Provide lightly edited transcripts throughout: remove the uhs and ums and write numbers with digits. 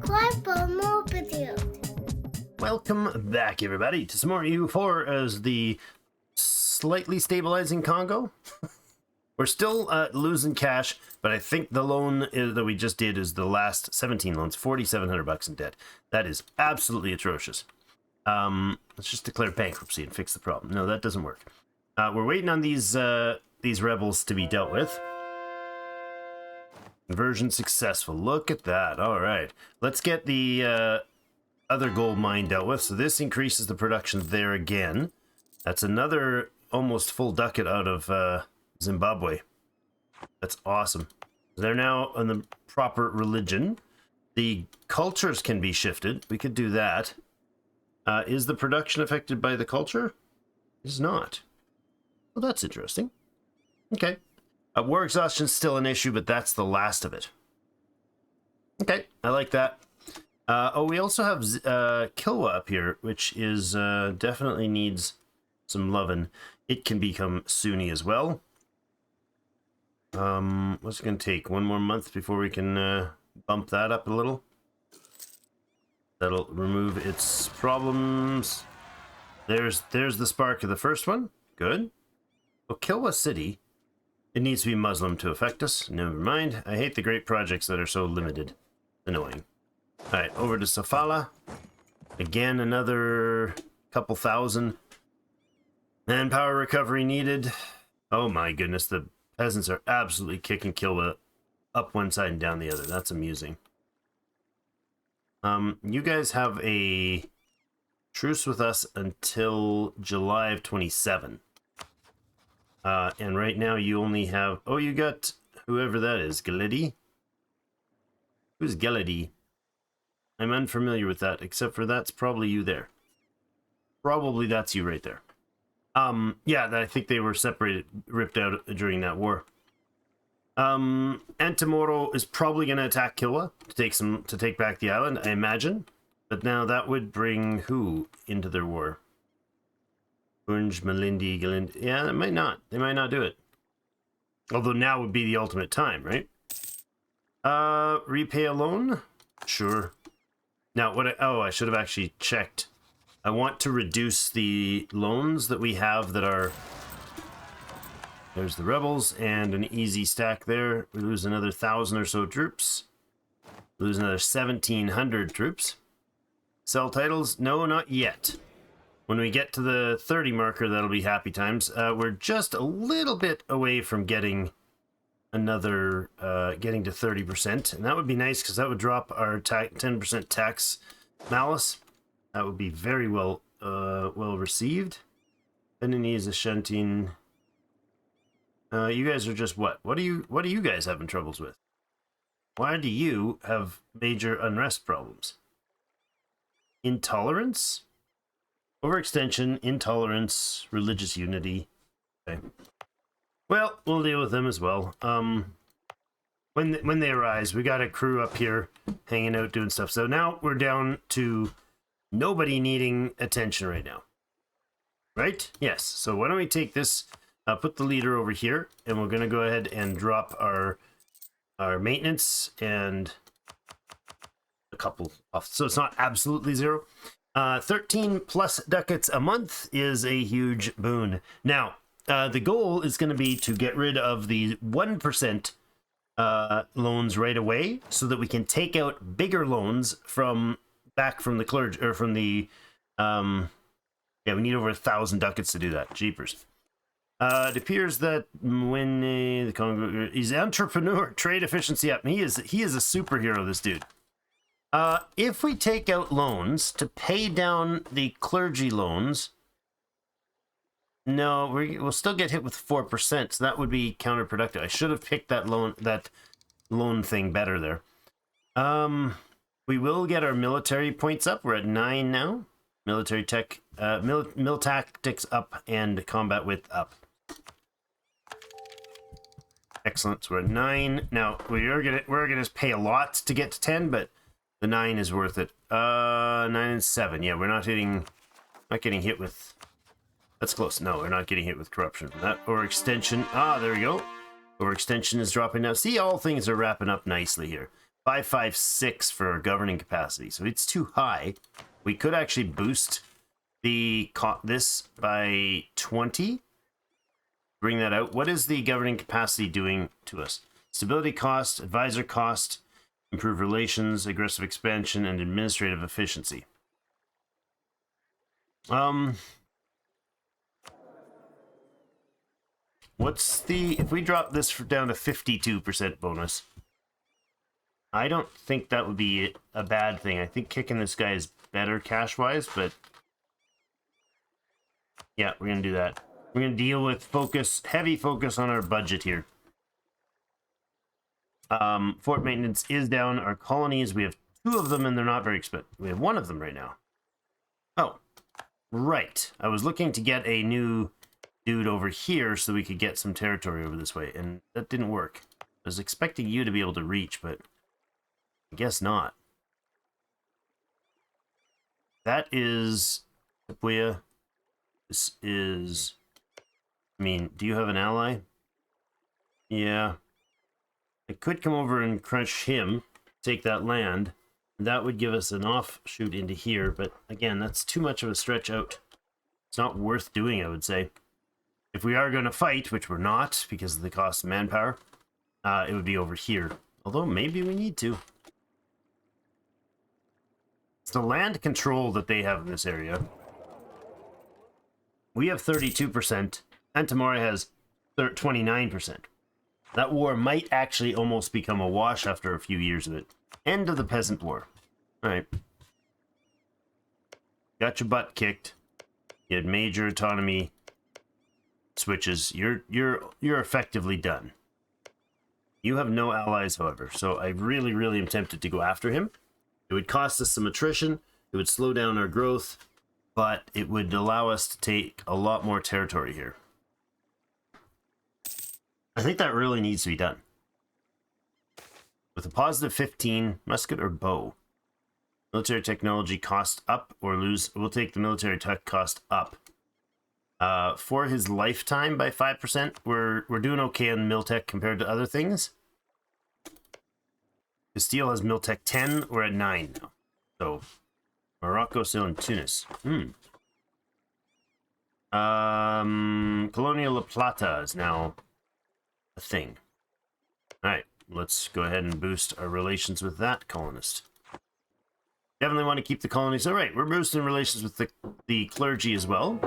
subscribe for more videos. Welcome back, everybody, to some more EU4 as the slightly stabilizing Kongo. We're still losing cash, but I think the loan that we just did is the last 17 loans, 4,700 bucks in debt. That is absolutely atrocious. Let's just declare bankruptcy and fix the problem. No, that doesn't work. We're waiting on these rebels to be dealt with. Conversion successful. Look at that. All right. Let's get the other gold mine dealt with. So this increases the production there again. That's another almost full ducat out of Zimbabwe. That's awesome. They're now on the proper religion. The cultures can be shifted. We could do that. Is the production affected by the culture? It is not. Well, that's interesting. Okay. War exhaustion is still an issue, but that's the last of it. Okay, I like that. Oh, we also have Kilwa up here, which is definitely needs some lovin'. It can become Sunni as well. What's it going to take? 1 more month before we can bump that up a little. That'll remove its problems. There's the spark of the first one. Good. Oh, Kilwa City. It needs to be Muslim to affect us. Never mind. I hate the great projects that are so limited. Annoying. Alright, over to Sofala. Again, another couple thousand. Manpower recovery needed. Oh my goodness, the peasants are absolutely kicking Kilwa up one side and down the other. That's amusing. You guys have a truce with us until July of 27. And right now you only have... Oh, you got whoever that is. Galidi? Who's Galidi? I'm unfamiliar with that, except for that's probably you there. Probably that's you right there. Yeah, I think they were separated, ripped out during that war. Antimoro is probably going to attack Kilwa to take back the island, I imagine. But now that would bring who into their war? Unj, Malindi, Galindi. Yeah, they might not. They might not do it. Although now would be the ultimate time, right? Repay a loan? Sure. Now, I should have actually checked. I want to reduce the loans that we have that are... There's the rebels and an easy stack there. We lose another 1,000 or so troops. Lose another 1,700 troops. Sell titles? No, not yet. When we get to the 30 marker, that'll be happy times. We're just a little bit away from getting another, getting to 30%. And that would be nice because that would drop our 10% tax malice. That would be very well received. Beninese, Ashantin. You guys are just what? What are you guys having troubles with? Why do you have major unrest problems? Intolerance? Overextension, intolerance, religious unity. Okay. Well, we'll deal with them as well. When they arise, we got a crew up here hanging out doing stuff. So now we're down to nobody needing attention right now. Right? Yes. So why don't we take this, put the leader over here, and we're going to go ahead and drop our maintenance and a couple off. So it's not absolutely zero. 13 plus ducats a month is a huge boon. Now, the goal is going to be to get rid of the 1% loans right away so that we can take out bigger loans back from the clergy, or from the, yeah, we need over 1,000 ducats to do that. Jeepers. It appears that when the Kongo, he's entrepreneur, trade efficiency up. He is a superhero, this dude. If we take out loans to pay down the clergy loans, no, we'll still get hit with 4%, so that would be counterproductive. I should have picked that loan thing better there. We will get our military points up. We're at 9 now. Military tech, mil tactics up and combat width up. Excellent. So we're at 9 now. We're gonna pay a lot to get to 10, but the 9 is worth it. 9 and 7. Yeah, we're not getting hit with... That's close. No, we're not getting hit with corruption from that. Or extension. Ah, there we go. Or extension is dropping down. See, all things are wrapping up nicely here. 556 for our governing capacity, so it's too high. We could actually boost this by 20. Bring that out. What is the governing capacity doing to us? Stability cost, advisor cost, improved relations, aggressive expansion, and administrative efficiency. What's if we drop this down to 52% bonus, I don't think that would be a bad thing. I think kicking this guy is better cash-wise, but yeah, we're going to do that. We're going to deal with heavy focus on our budget here. Fort maintenance is down. Our colonies, we have 2 of them and they're not very expensive. We have 1 of them right now. Oh, right. I was looking to get a new dude over here so we could get some territory over this way, and that didn't work. I was expecting you to be able to reach, but I guess not. That is Tapuya. This is... I mean, do you have an ally? Yeah. I could come over and crush him, take that land. That would give us an offshoot into here, but again, that's too much of a stretch out. It's not worth doing, I would say. If we are going to fight, which we're not because of the cost of manpower, it would be over here. Although maybe we need to. It's the land control that they have in this area. We have 32%, and Tamara has 29%. That war might actually almost become a wash after a few years of it. End of the Peasant War. Alright. Got your butt kicked. You had major autonomy switches. You're effectively done. You have no allies, however, so I really, really am tempted to go after him. It would cost us some attrition, it would slow down our growth, but it would allow us to take a lot more territory here. I think that really needs to be done. With a positive 15, musket or bow? Military technology cost up or lose? We'll take the military tech cost up. For his lifetime by 5%, we're doing okay on Miltech compared to other things. Castile has Miltech 10, we're at 9 now. So, Morocco still in Tunis. Colonial La Plata is now a thing. Alright, let's go ahead and boost our relations with that colonist. Definitely want to keep the colonies. Alright, we're boosting relations with the clergy as well.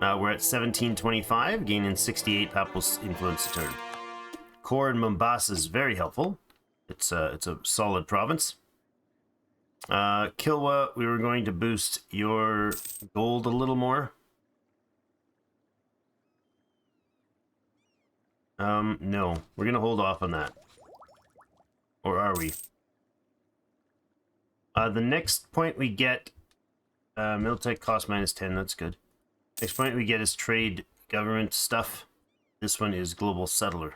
We're at 1725, gaining 68 papal influence a turn. Core in Mombasa is very helpful. It's a solid province. Kilwa, we were going to boost your gold a little more. No, we're gonna hold off on that. Or are we? The next point we get, Miltech cost minus 10, that's good. Next point we get is trade government stuff. This one is global settler.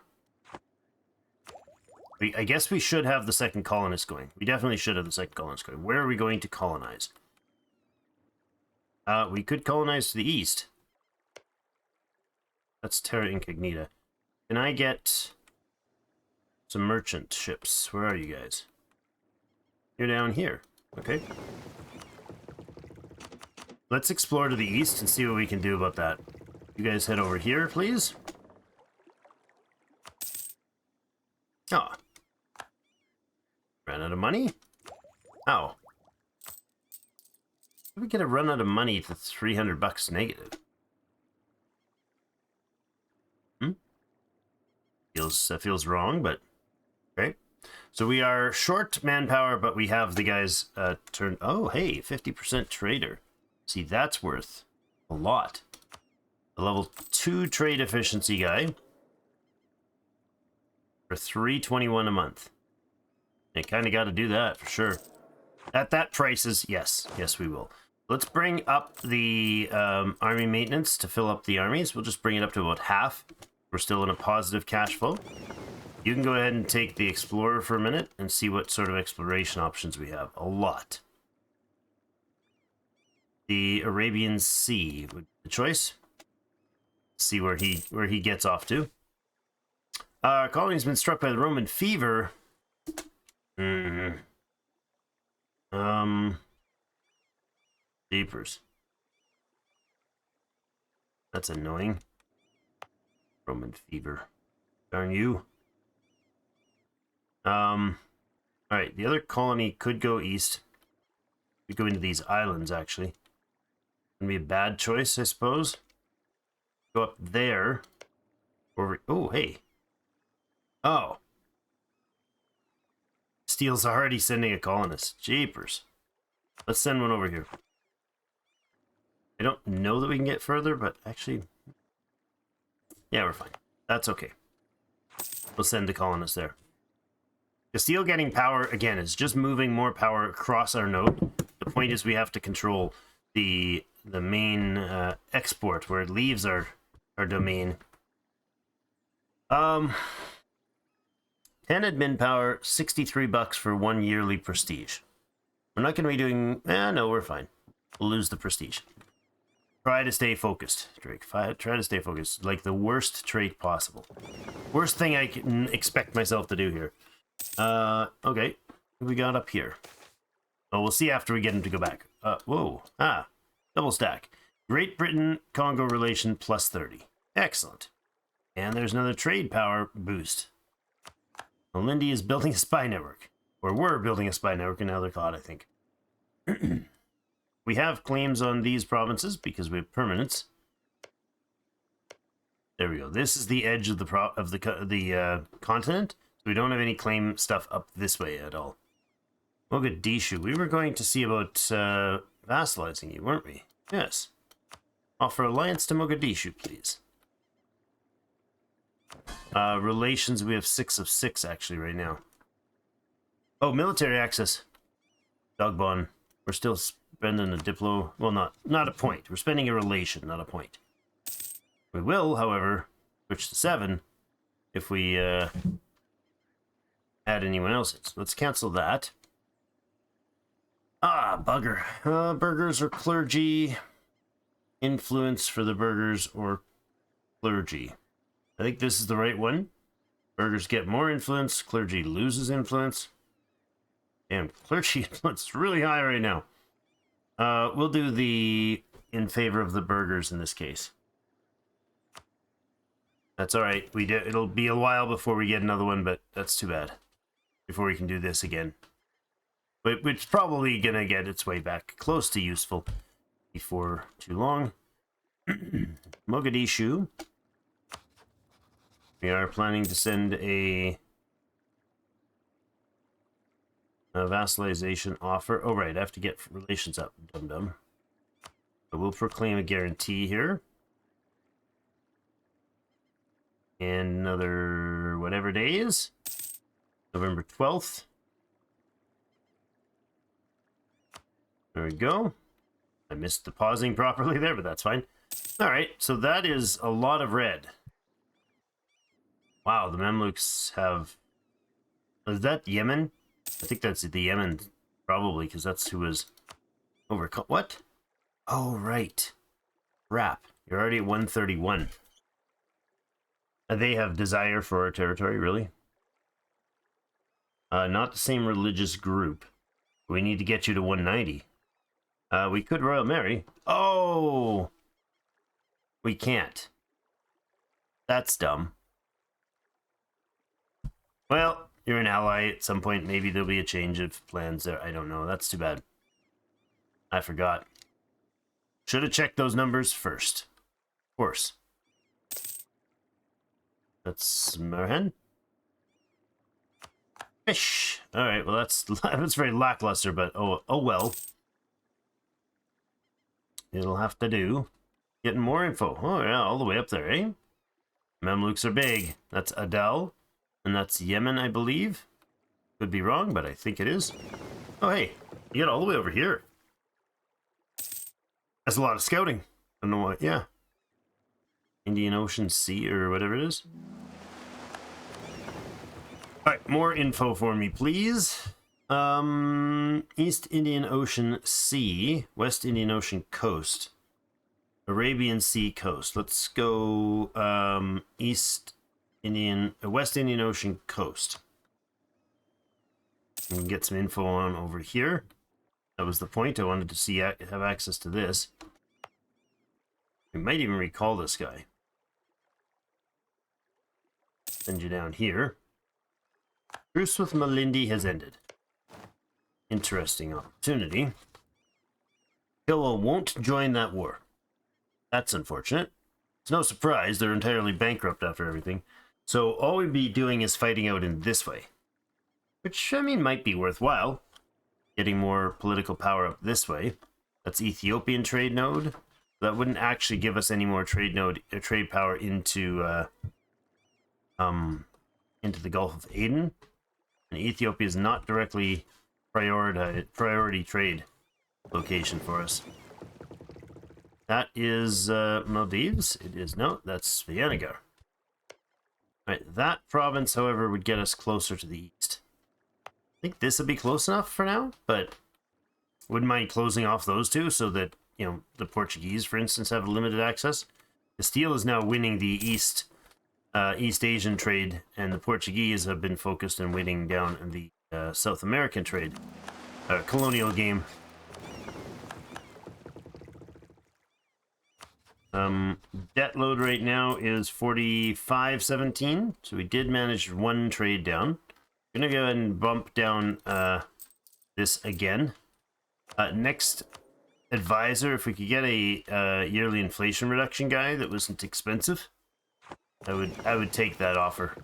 I guess we should have the second colonist going. We definitely should have the second colonist going. Where are we going to colonize? We could colonize to the east. That's Terra Incognita. Can I get some merchant ships? Where are you guys? You're down here. Okay. Let's explore to the east and see what we can do about that. You guys head over here, please. Oh. Ran out of money? How? Did we get a run out of money to 300 bucks negative? Feels wrong, but okay. So we are short manpower, but we have the guys turn. Oh, hey, 50% trader. See, that's worth a lot. A level 2 trade efficiency guy for $321 a month. You kind of got to do that for sure. At that prices, yes, we will. Let's bring up the army maintenance to fill up the armies. We'll just bring it up to about half. We're still in a positive cash flow. You can go ahead and take the Explorer for a minute and see what sort of exploration options we have. A lot. The Arabian Sea would be the choice. See where he gets off to. Our colony's been struck by the Roman fever. Jeepers. That's annoying. Roman fever. Darn you. Alright, the other colony could go east. Could go into these islands, actually. Gonna be a bad choice, I suppose. Go up there. Over. Oh, hey. Oh. Steele's already sending a colonist. Jeepers. Let's send one over here. I don't know that we can get further, but actually... Yeah, we're fine. That's okay. We'll send a colonist there. Castile getting power, again, is just moving more power across our node. The point is we have to control the main export where it leaves our domain. 10 admin power, $63 for 1 yearly prestige. We're not going to be doing... no, we're fine. We'll lose the prestige. Try to stay focused, Drake. Try to stay focused. Like the worst trait possible. Worst thing I can expect myself to do here. Okay. What we got up here? Oh, we'll see after we get him to go back. Whoa. Double stack. Great Britain, Congo relation plus 30. Excellent. And there's another trade power boost. Lindy is building a spy network. Or we're building a spy network, and now they're caught, I think. We have claims on these provinces because we have permanents. There we go. This is the edge of the continent. So we don't have any claim stuff up this way at all. Mogadishu. We were going to see about vassalizing you, weren't we? Yes. Offer alliance to Mogadishu, please. Relations, we have 6 of 6 actually right now. Oh, military access. Dogbon. We're still spending a diplo. Well, not a point. We're spending a relation, not a point. We will, however, switch to 7 if we add anyone else's. Let's cancel that. Bugger. Burghers or clergy. Influence for the burghers or clergy. I think this is the right one. Burghers get more influence. Clergy loses influence. Damn, clergy influence is really high right now. We'll do the in favor of the burghers in this case. That's all right. It'll be a while before we get another one, but that's too bad. Before we can do this again. But it's probably going to get its way back close to useful before too long. Mogadishu. We are planning to send a vassalization offer. Oh, right. I have to get relations up. Dum-dum. So we'll proclaim a guarantee here. And another whatever day is. November 12th. There we go. I missed the pausing properly there, but that's fine. All right. So that is a lot of red. Wow, the Mamluks have... Is that Yemen? I think that's the Yemen, probably, because that's who was overcome. What? Oh, right. Crap. You're already at 131. They have desire for our territory, really? Not the same religious group. We need to get you to 190. We could Royal Mary. Oh! We can't. That's dumb. Well, you're an ally at some point. Maybe there'll be a change of plans there. I don't know. That's too bad. I forgot. Should have checked those numbers first. Of course. That's Merhen. Fish. All right. Well, that's very lackluster, but oh well. It'll have to do. Getting more info. Oh yeah, all the way up there, eh? Mamluks are big. That's Adel. And that's Yemen, I believe. Could be wrong, but I think it is. Oh, hey. You got all the way over here. That's a lot of scouting. I don't know why. Yeah. Indian Ocean Sea or whatever it is. All right. More info for me, please. East Indian Ocean Sea. West Indian Ocean coast. Arabian Sea coast. Let's go West Indian Ocean coast. We can get some info on over here. That was the point. I wanted to see have access to this. We might even recall this guy. Send you down here. Truce with Malindi has ended. Interesting opportunity. Kilwa won't join that war. That's unfortunate. It's no surprise, they're entirely bankrupt after everything. So all we'd be doing is fighting out in this way. Which, I mean, might be worthwhile. Getting more political power up this way. That's Ethiopian trade node. That wouldn't actually give us any more trade power into the Gulf of Aden. And Ethiopia is not directly priority trade location for us. That is Maldives. It is no, that's Viennagar. Right, that province, however, would get us closer to the east. I think this would be close enough for now, but wouldn't mind closing off those two so that, you know, the Portuguese, for instance, have limited access. Castile is now winning the East Asian trade, and the Portuguese have been focused on winning down in the South American trade, colonial game. Debt load right now is 4517, so we did manage one trade down. I'm gonna go ahead and bump down this again. Next advisor, if we could get a yearly inflation reduction guy that wasn't expensive, I would take that offer.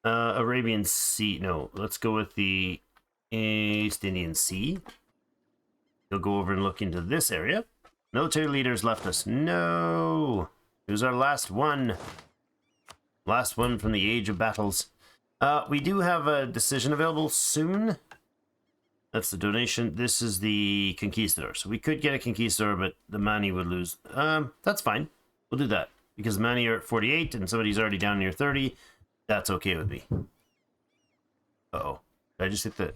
Arabian Sea. No, let's go with the East Indian Sea. He'll go over and look into this area. Military leaders left us. No, it was our last one. Last one from the Age of Battles. We do have a decision available soon. That's the donation. This is the Conquistador. So we could get a Conquistador, but the Mani would lose. That's fine. We'll do that. Because the Mani are at 48 and somebody's already down near 30. That's okay with me. Uh-oh. Did I just hit the...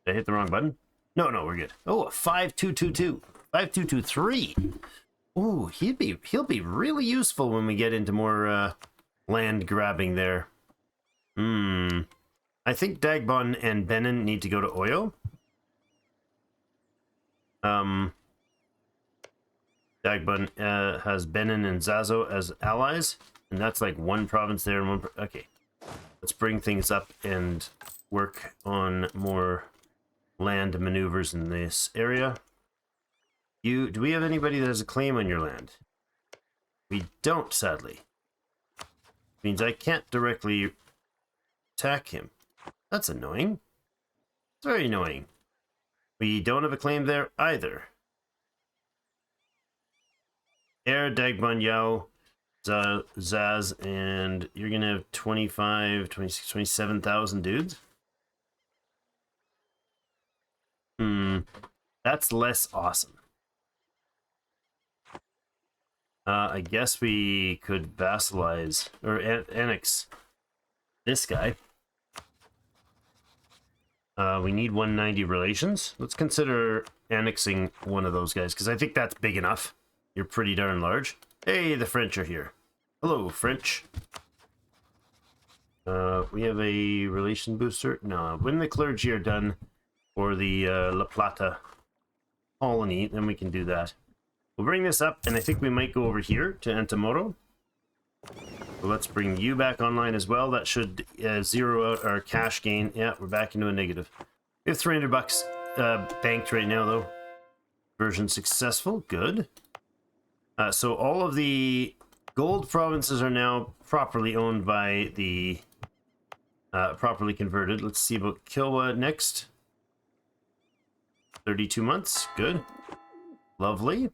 Did I hit the wrong button? No, we're good. Oh, a 5222. 5223. Ooh, he'll be really useful when we get into more land grabbing there. I think Dagbon and Benin need to go to Oyo. Dagbon has Benin and Zazo as allies, and that's like one province there and one. Okay, let's bring things up and work on more land maneuvers in this area. Do we have anybody that has a claim on your land? We don't, sadly. Means I can't directly attack him. That's annoying. It's very annoying. We don't have a claim there either. Air, Dagbon, Yao, Zaz, and you're going to have 25, 26, 27,000 dudes. That's less awesome. I guess we could vassalize or annex this guy. We need 190 relations. Let's consider annexing one of those guys because I think that's big enough. You're pretty darn large. Hey, the French are here. Hello, French. We have a relation booster. No, when the clergy are done for the La Plata colony, then we can do that. We'll bring this up, and I think we might go over here to Antamoro. So let's bring you back online as well. That should zero out our cash gain. Yeah, we're back into a negative. We have 300 bucks banked right now, though. Version successful. Good. So all of the gold provinces are now properly owned by the properly converted. Let's see about Kilwa next. 32 months. Good. Lovely.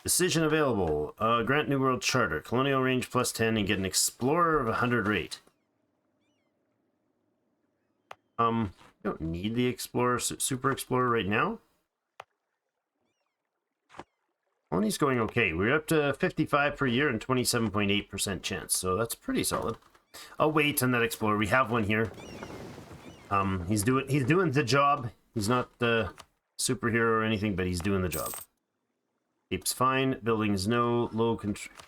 Decision available. Grant New World Charter. Colonial range plus 10 and get an Explorer of 100 rate. We don't need the Explorer, Super Explorer right now. Colony's going okay. We're up to 55 per year and 27.8% chance, so that's pretty solid. I'll wait on that Explorer. We have one here. He's doing the job. He's not the superhero or anything, but he's doing the job. Keeps fine. Buildings no. Low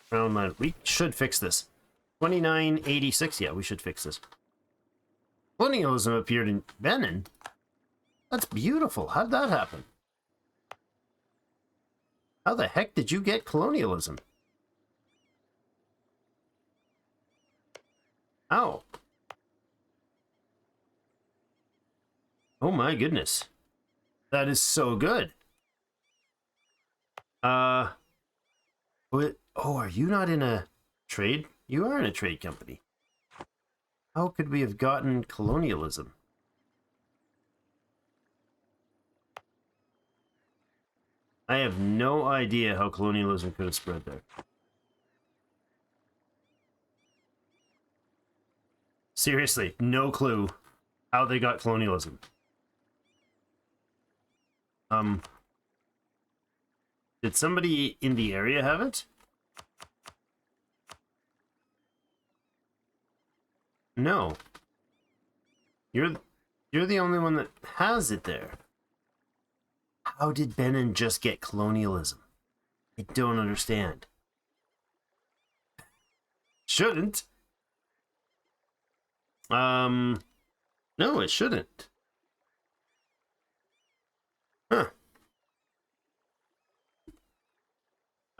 ground line. We should fix this. 2986. Yeah, we should fix this. Colonialism appeared in Benin. That's beautiful. How'd that happen? How the heck did you get colonialism? Ow. Oh my goodness. That is so good. What? Oh, are you not in a trade? You are in a trade company. How could we have gotten colonialism? I have no idea how colonialism could have spread there. Seriously, no clue how they got colonialism. Did somebody in the area have it? No. You're the only one that has it there. How did Benin just get colonialism? I don't understand. Shouldn't. No, it shouldn't. Huh.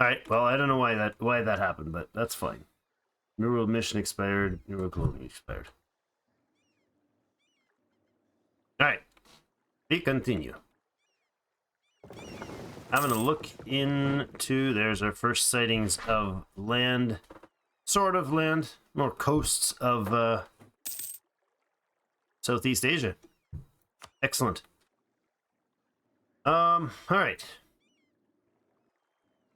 Alright, well, I don't know why that happened, but that's fine. New World Mission expired, New World Colony expired. Alright. We continue. Having a look into, there's our first sightings of land, sort of land, more coasts of Southeast Asia. Excellent. All right.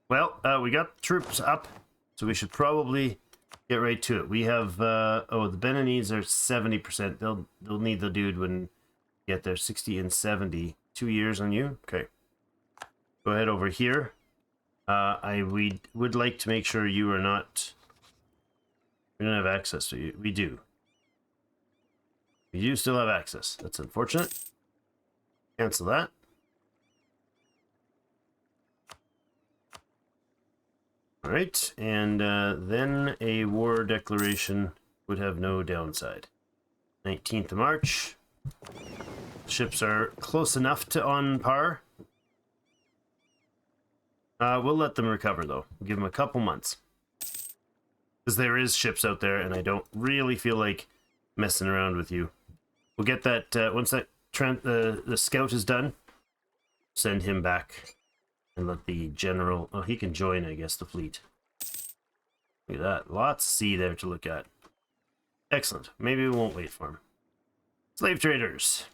Well, we got troops up, so we should probably get right to it. We have, oh, the Beninese are 70%. They'll need the dude when you get there, 60 and 70. 2 years on you? Okay. Go ahead over here. We would like to make sure you are not... We don't have access to you. We do. We do still have access. That's unfortunate. Cancel that. Alright, and then a war declaration would have no downside. 19th of March. Ships are close enough to on par. We'll let them recover, though. We'll give them a couple months. Because there is ships out there, and I don't really feel like messing around with you. We'll get that, once that the scout is done, send him back. And let the general... Oh, he can join, I guess, the fleet. Look at that. Lots of sea there to look at. Excellent. Maybe we won't wait for him. Slave traders.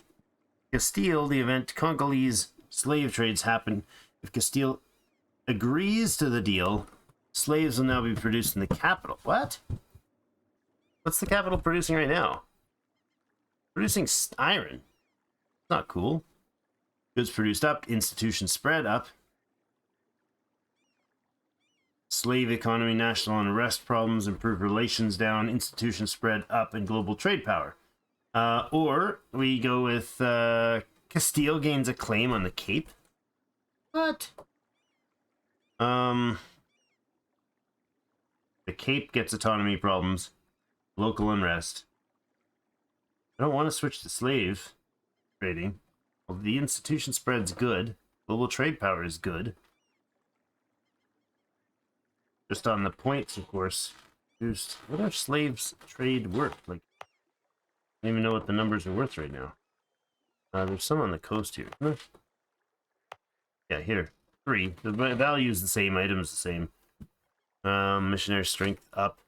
Castile, the event Congolese slave trades happen. If Castile agrees to the deal, slaves will now be produced in the capital. What? What's the capital producing right now? Producing iron. Not cool. Goods produced up, institutions spread up. Slave economy, national unrest problems, improved relations down, institutions spread up, and global trade power. Or we go with Castile gains a claim on the Cape. What? The Cape gets autonomy problems, local unrest. I don't want to switch to slave trading. Well, the institution spread's good. Global trade power is good. Just on the points, of course. What are slaves trade worth? Like, I don't even know what the numbers are worth right now. There's some on the coast here. Yeah, here. 3. The value is the same. Items the same. Missionary strength up.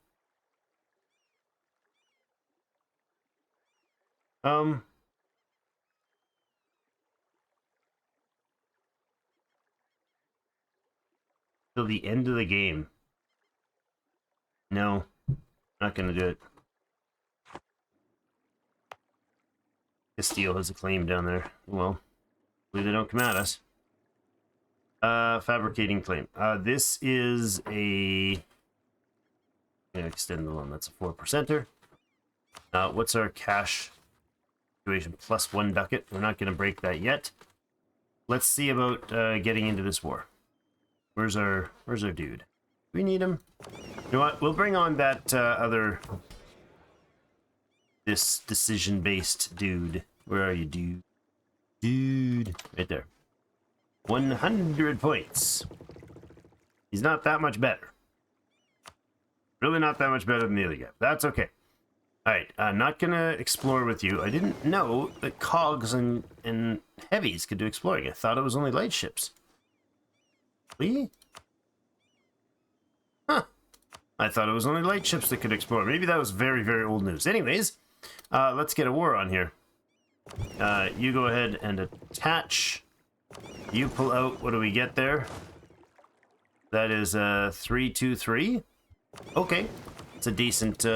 Till the end of the game. No, not gonna do it. Castile has a claim down there. Well, hopefully they don't come at us. Fabricating claim. This is a... extend the loan. That's a 4%er. What's our cash situation? Plus 1 ducat. We're not gonna break that yet. Let's see about getting into this war. Where's our dude? We need him. You know what? We'll bring on that this decision-based dude. Where are you, dude? Dude. Right there. 100 points. He's not that much better. Really not that much better than the other guy. That's okay. Alright, I'm not gonna explore with you. I didn't know that cogs and heavies could do exploring. I thought it was only light ships. Really? Huh. I thought it was only light ships that could explore. Maybe that was very, very old news. Anyways, let's get a war on here. You go ahead and attach. You pull out. What do we get there? That is 323. Okay. It's a decent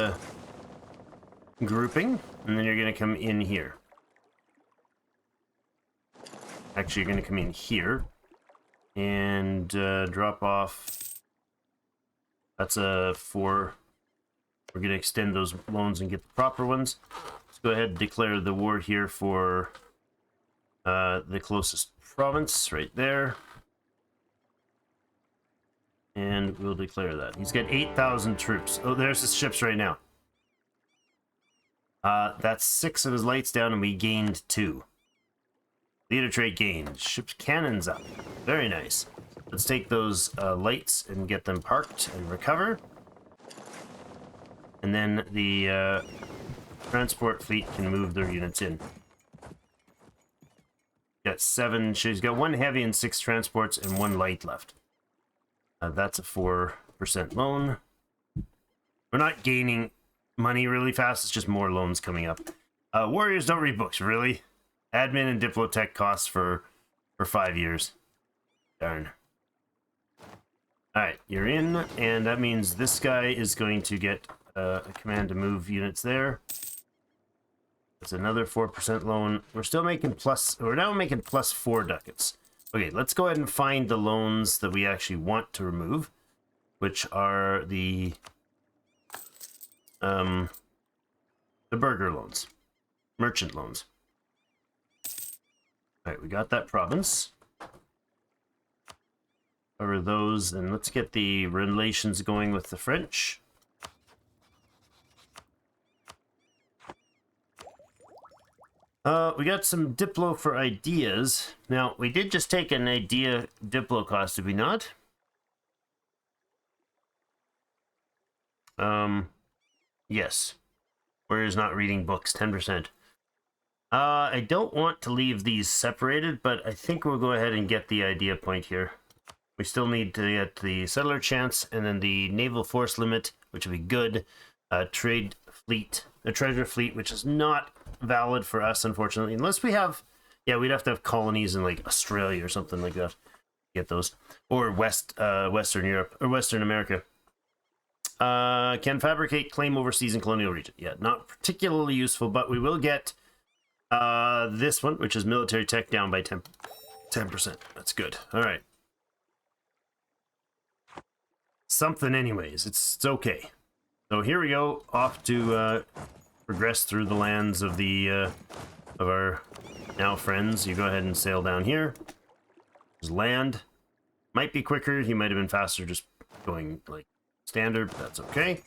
grouping. And then you're going to come in here. Actually, you're going to come in here. And drop off. That's a 4. We're going to extend those loans and get the proper ones. Let's go ahead and declare the war here for the closest province right there. And we'll declare that. He's got 8,000 troops. Oh, there's his ships right now. That's 6 of his lights down, and we gained 2. Leader trait gained. Ship's cannons up. Very nice. Let's take those lights and get them parked and recover. And then the transport fleet can move their units in. Got 7. She's got 1 heavy and 6 transports and 1 light left. That's a 4% loan. We're not gaining money really fast. It's just more loans coming up. Warriors don't read books, really. Admin and Diplotech costs for 5 years. Darn. Alright, you're in, and that means this guy is going to get a command to move units there. That's another 4% loan. We're now making plus 4 ducats. Okay, let's go ahead and find the loans that we actually want to remove, which are the burger loans, merchant loans. All right, we got that province. Cover those, and let's get the relations going with the French. We got some Diplo for ideas. Now, we did just take an idea Diplo cost, did we not? Yes. Warriors not reading books, 10%. I don't want to leave these separated, but I think we'll go ahead and get the idea point here. We still need to get the settler chance, and then the naval force limit, which would be good. Trade fleet, a treasure fleet, which is not valid for us, unfortunately, unless we have, yeah, we'd have to have colonies in like Australia or something like that. Get those, or Western Europe or Western America. Can fabricate claim overseas and colonial region. Yeah, not particularly useful, but we will get this one, which is military tech, down by 10%. That's good. All right. Something anyways. It's okay. So here we go, off to progress through the lands of the of our now friends. You go ahead and sail down here. There's land. Might be quicker. He might have been faster just going like standard, but that's okay.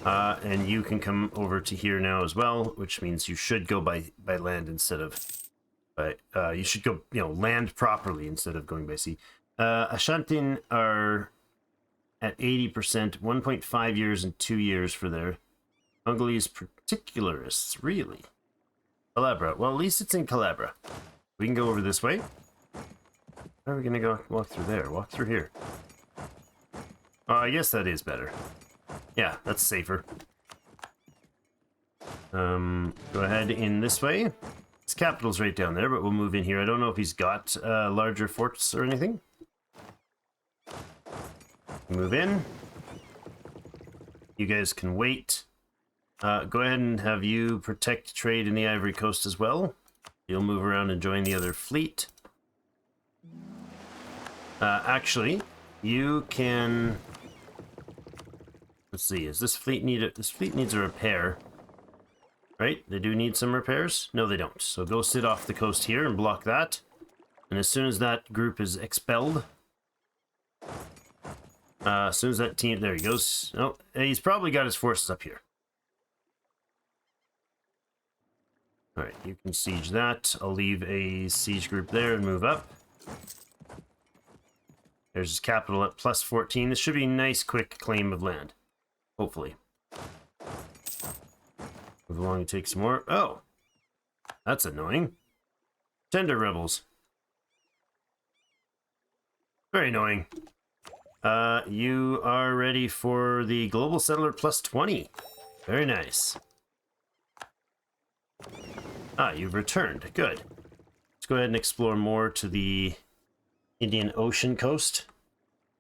And you can come over to here now as well, which means you should go by land instead of by you should go, you know, land properly instead of going by sea. Ashantin are at 80%, 1.5 years and 2 years for their Congolese particularists, really. Calabria. Well, at least it's in Calabria. We can go over this way. How are we gonna go walk through there? Walk through here. Oh, I guess that is better. Yeah, that's safer. Go ahead in this way. His capital's right down there, but we'll move in here. I don't know if he's got larger forts or anything. Move in. You guys can wait. Go ahead and have you protect trade in the Ivory Coast as well. You'll move around and join the other fleet. Actually, you can... Let's see, is this fleet needed? This fleet needs a repair. Right? They do need some repairs? No, they don't. So go sit off the coast here and block that. And as soon as that group is expelled... As soon as that team, there he goes. Oh, he's probably got his forces up here. All right, you can siege that. I'll leave a siege group there and move up. There's his capital at plus 14. This should be a nice, quick claim of land. Hopefully. Move along and take some more. Oh, that's annoying. Tender rebels. Very annoying. You are ready for the global settler plus 20. Very nice. Ah, you've returned. Good. Let's go ahead and explore more to the Indian Ocean coast.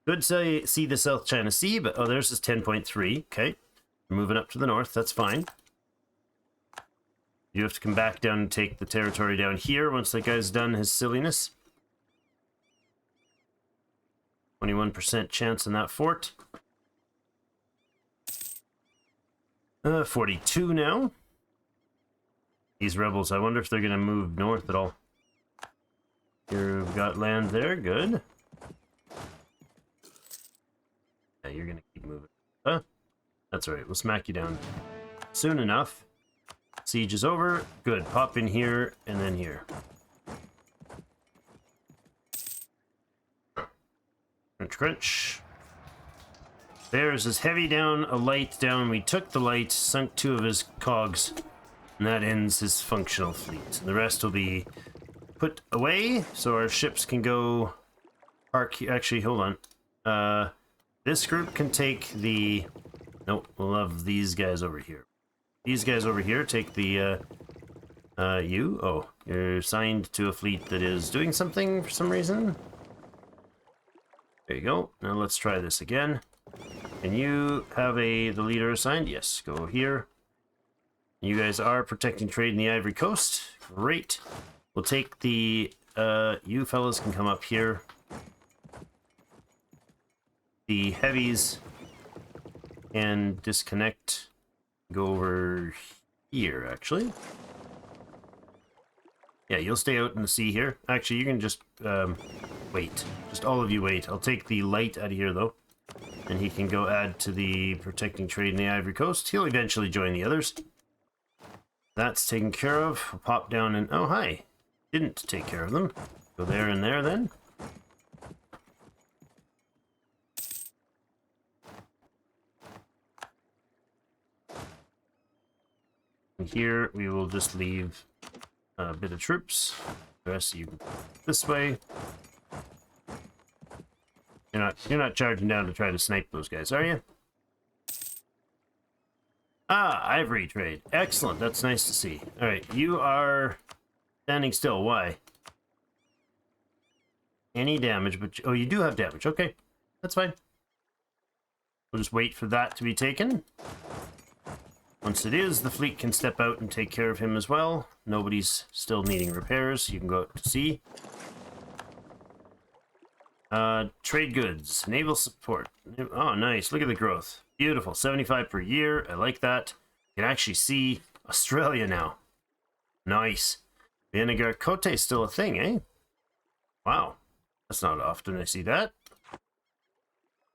Good to see the South China Sea, but oh, there's this 10.3. Okay. We're moving up to the north. That's fine. You have to come back down and take the territory down here once that guy's done his silliness. 21% chance in that fort. 42 now. These rebels, I wonder if they're going to move north at all. Here we've got land there, good. Yeah, you're going to keep moving. That's all right, we'll smack you down soon enough. Siege is over, good. Pop in here and then here. Crunch, crunch. There's his heavy down, a light down. We took the light, sunk 2 of his cogs, and that ends his functional fleet. And the rest will be put away, so our ships can go park. Actually, hold on. This group can take the. Nope, we'll have these guys over here. These guys over here take the. You? Oh, you're assigned to a fleet that is doing something for some reason. There you go. Now let's try this again. Can you have the leader assigned? Yes, go here. You guys are protecting trade in the Ivory Coast. Great. We'll take the, you fellas can come up here. The heavies can disconnect. Go over here, actually. Yeah, you'll stay out in the sea here. Actually, you can just, wait. Just all of you wait. I'll take the light out of here, though. And he can go add to the protecting trade in the Ivory Coast. He'll eventually join the others. That's taken care of. We'll pop down and... Oh, hi. Didn't take care of them. Go there and there, then. And here, we will just leave a bit of troops. The rest of you this way. You're not charging down to try to snipe those guys, are you? Ah, ivory trade. Excellent. That's nice to see. All right, you are standing still. Why? Any damage, but oh, you do have damage. Okay, that's fine. We'll just wait for that to be taken. Once it is, the fleet can step out and take care of him as well. Nobody's still needing repairs. You can go out to sea. Trade goods, naval support. Oh, nice. Look at the growth. Beautiful. 75 per year. I like that. You can actually see Australia now. Nice. Vinegar Cote is still a thing, eh? Wow. That's not often I see that.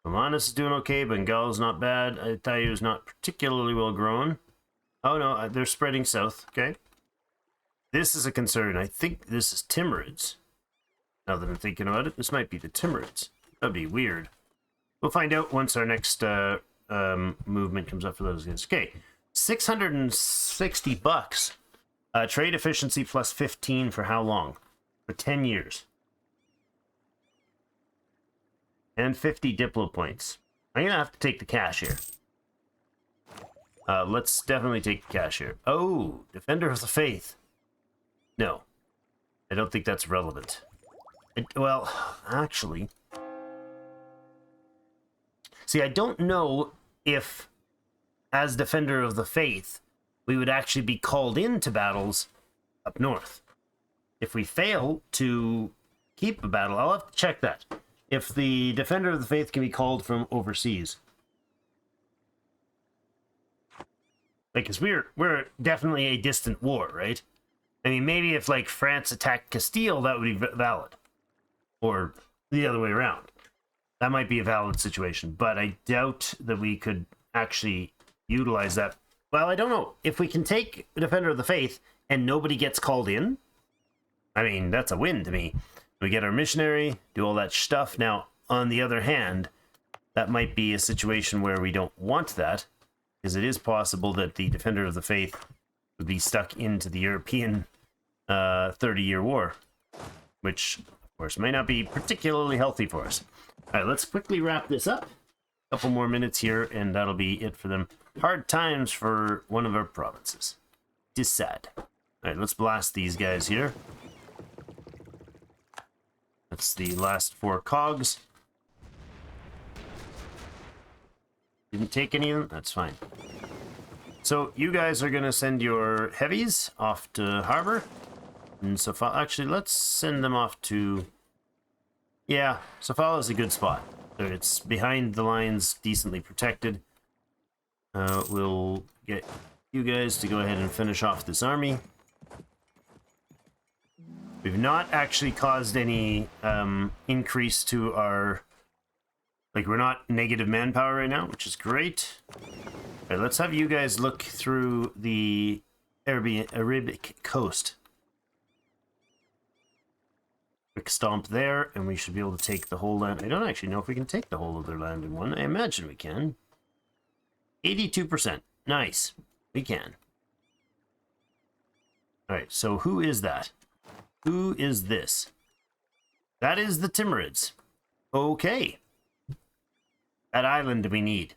Omanus is doing okay. Bengal's not bad. Itayu is not particularly well grown. Oh, no. They're spreading south. Okay. This is a concern. I think this is Timurids. Now that I'm thinking about it, this might be the Timurids. That'd be weird. We'll find out once our next movement comes up for those guys. Okay, $660. Trade efficiency plus 15 for how long? For 10 years. And 50 Diplo points. I'm gonna have to take the cash here. Let's definitely take the cash here. Oh, Defender of the Faith. No, I don't think that's relevant. Well, actually, see, I don't know if, as Defender of the Faith, we would actually be called into battles up north. If we fail to keep a battle, I'll have to check that. If the Defender of the Faith can be called from overseas. Like, because we're definitely a distant war, right? I mean, maybe if, like, France attacked Castile, that would be valid. Or the other way around. That might be a valid situation, but I doubt that we could actually utilize that. Well, I don't know. If we can take Defender of the Faith and nobody gets called in, I mean, that's a win to me. We get our missionary, do all that stuff. Now, on the other hand, that might be a situation where we don't want that, because it is possible that the Defender of the Faith would be stuck into the European 30-year war, which, of course, may not be particularly healthy for us. All right, let's quickly wrap this up. A couple more minutes here, and that'll be it for them. Hard times for one of our provinces. It is sad. All right, let's blast these guys here. That's the last 4 cogs. Didn't take any of them? That's fine. So you guys are going to send your heavies off to harbor. And Sofala, actually, let's send them off to... Yeah, Sofala is a good spot. It's behind the lines, decently protected. We'll get you guys to go ahead and finish off this army. We've not actually caused any increase to our... Like, we're not negative manpower right now, which is great. All right, let's have you guys look through the Arabic coast. Quick stomp there, and we should be able to take the whole land. I don't actually know if we can take the whole of their land in one. I imagine we can. 82%. Nice. We can. Alright, so who is that? Who is this? That is the Timurids. Okay. That island we need.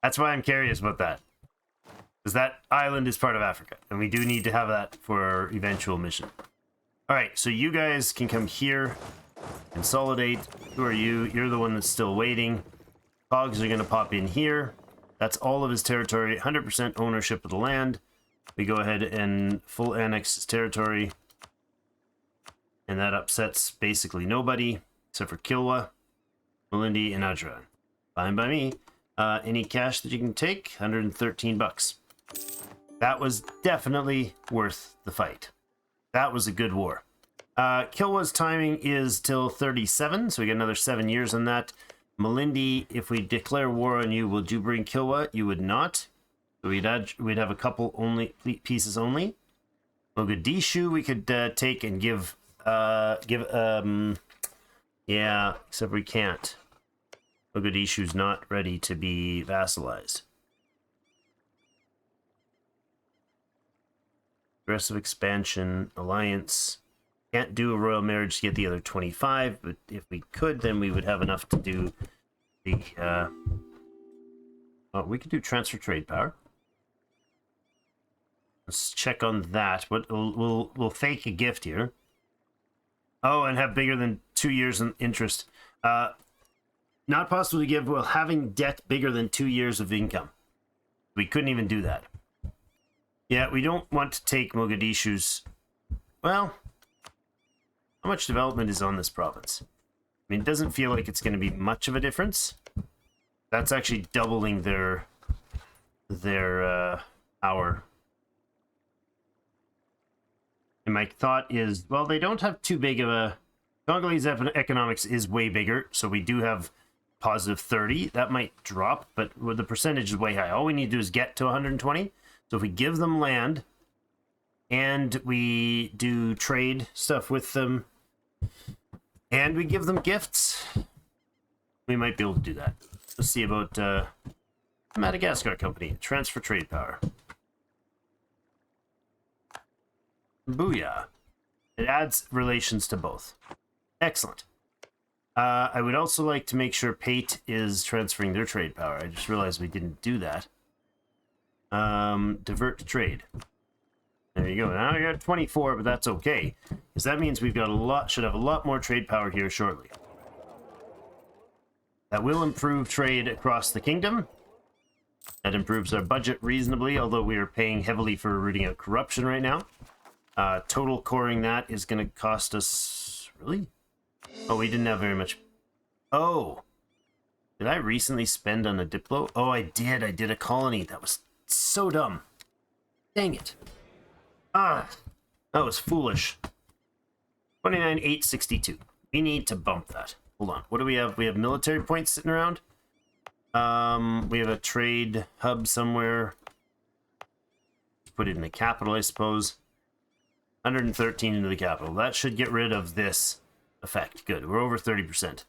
That's why I'm curious about that. Because that island is part of Africa, and we do need to have that for our eventual mission. Alright, so you guys can come here. Consolidate. Who are you? You're the one that's still waiting. Cogs are going to pop in here. That's all of his territory. 100% ownership of the land. We go ahead and full annex his territory. And that upsets basically nobody, except for Kilwa, Malindi, and Adran. Fine by me. Any cash that you can take? 113 bucks. That was definitely worth the fight. That was a good war. Kilwa's timing is till 37, so we get another 7 years on that. Malindi, if we declare war on you, would you bring Kilwa? You would not. So we'd have a couple only pieces only. Mogadishu we could take and give yeah, except we can't. Mogadishu's not ready to be vassalized. Aggressive expansion, alliance. Can't do a royal marriage to get the other 25, but if we could, then we would have enough to do the... we could do transfer trade power. Let's check on that. But we'll fake a gift here. Oh, and have bigger than 2 years in interest. Not possible to give while having debt bigger than 2 years of income. We couldn't even do that. Yeah, we don't want to take Mogadishu's... Well, how much development is on this province? I mean, it doesn't feel like it's going to be much of a difference. That's actually doubling their power. And my thought is, well, they don't have too big of a... Congolese economics is way bigger, so we do have positive 30. That might drop, but the percentage is way high. All we need to do is get to 120. So if we give them land, and we do trade stuff with them, and we give them gifts, we might be able to do that. Let's see about Madagascar Company. Transfer trade power. Booyah. It adds relations to both. Excellent. I would also like to make sure Pate is transferring their trade power. I just realized we didn't do that. Divert to trade. There you go. Now I got 24, but that's okay, because that means we've got a lot. Should have a lot more trade power here shortly. That will improve trade across the kingdom. That improves our budget reasonably, although we are paying heavily for rooting out corruption right now. Total coring that is going to cost us... Really? Oh, we didn't have very much... Oh! Did I recently spend on a Diplo? Oh, I did. I did a colony. That was so dumb. Dang it. Ah! That was foolish. 29,862. We need to bump that. hold on. What do we have? We have military points sitting around. We have a trade hub somewhere. Put it in the capital, I suppose. 113 into the capital. That should get rid of this effect. Good. We're over 30%.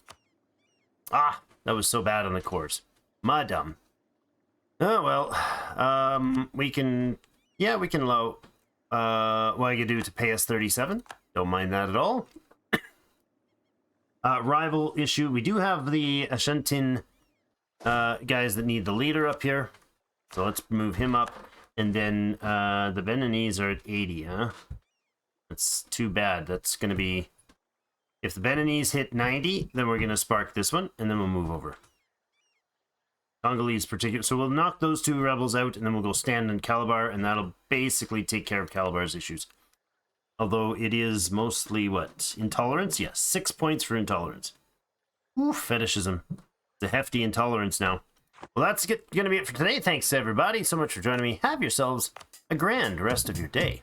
Ah, that was so bad on the cores. My dumb. Oh, well. We can... Yeah, we can allow... what I could do to pay us 37. Don't mind that at all. Rival issue. We do have the Ashantin guys that need the leader up here. So let's move him up. And then the Beninese are at 80, huh? That's too bad. That's going to be... If the Beninese hit 90, then we're going to spark this one, and then we'll move over. Congolese particular. So we'll knock those two rebels out, and then we'll go stand in Calabar, and that'll basically take care of Calabar's issues. Although it is mostly, what? Intolerance? Yes, 6 points for intolerance. Ooh, fetishism. It's a hefty intolerance now. Well, that's going to be it for today. Thanks, everybody, so much for joining me. Have yourselves a grand rest of your day.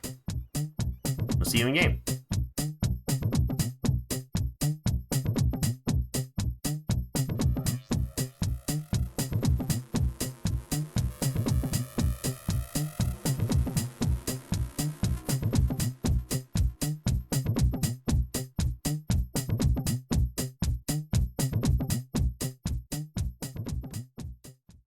We'll see you in game.